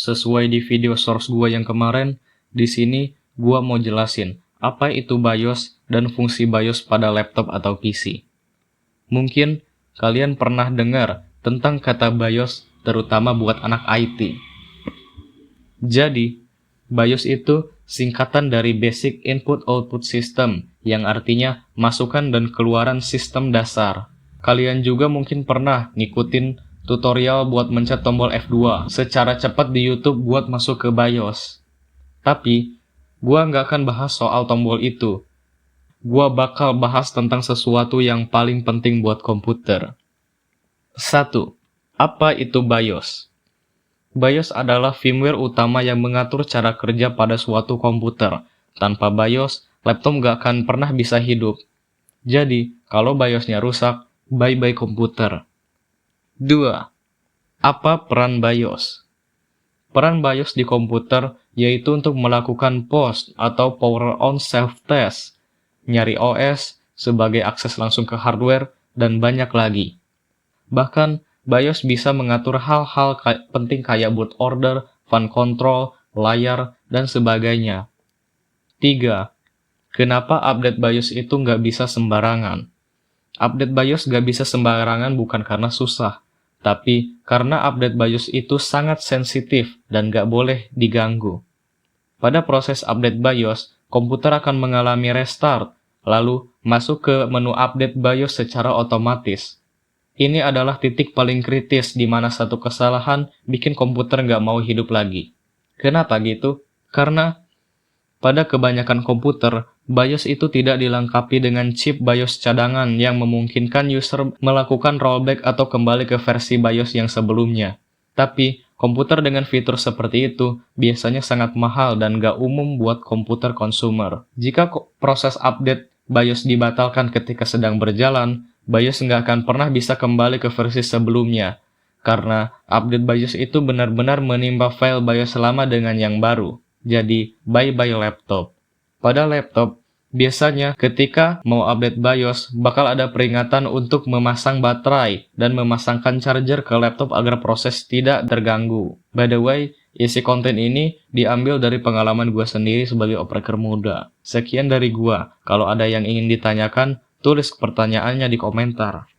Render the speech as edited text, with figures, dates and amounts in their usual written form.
sesuai di video source gua yang kemarin, di sini gua mau jelasin apa itu BIOS dan fungsi BIOS pada laptop atau PC. Mungkin kalian pernah dengar tentang kata BIOS, terutama buat anak IT. Jadi, BIOS itu singkatan dari Basic Input Output System, yang artinya masukan dan keluaran sistem dasar. Kalian juga mungkin pernah ngikutin tutorial buat mencet tombol F2 secara cepat di YouTube buat masuk ke BIOS. Tapi, gua nggak akan bahas soal tombol itu. Gua bakal bahas tentang sesuatu yang paling penting buat komputer. 1. Apa itu BIOS? BIOS adalah firmware utama yang mengatur cara kerja pada suatu komputer. Tanpa BIOS, laptop nggak akan pernah bisa hidup. Jadi, kalau BIOS-nya rusak, bye-bye komputer. 2. Apa peran BIOS? Peran BIOS di komputer yaitu untuk melakukan POS atau Power On Self-Test, nyari OS sebagai akses langsung ke hardware, dan banyak lagi. Bahkan, BIOS bisa mengatur hal-hal penting kayak boot order, fan control, layar, dan sebagainya. 3. Kenapa update BIOS itu nggak bisa sembarangan? Update BIOS nggak bisa sembarangan bukan karena susah, tapi karena update BIOS itu sangat sensitif dan nggak boleh diganggu. Pada proses update BIOS, komputer akan mengalami restart, lalu masuk ke menu update BIOS secara otomatis. Ini adalah titik paling kritis di mana satu kesalahan bikin komputer nggak mau hidup lagi. Kenapa gitu? Karena pada kebanyakan komputer, BIOS itu tidak dilengkapi dengan chip BIOS cadangan yang memungkinkan user melakukan rollback atau kembali ke versi BIOS yang sebelumnya. Tapi, komputer dengan fitur seperti itu biasanya sangat mahal dan nggak umum buat komputer consumer. Jika proses update BIOS dibatalkan ketika sedang berjalan, BIOS nggak akan pernah bisa kembali ke versi sebelumnya, karena update BIOS itu benar-benar menimpa file BIOS lama dengan yang baru. Jadi, bye-bye laptop. Pada laptop, biasanya ketika mau update BIOS, bakal ada peringatan untuk memasang baterai dan memasangkan charger ke laptop agar proses tidak terganggu. By the way, isi konten ini diambil dari pengalaman gue sendiri sebagai operator muda. Sekian dari gue. Kalau ada yang ingin ditanyakan, tulis pertanyaannya di komentar.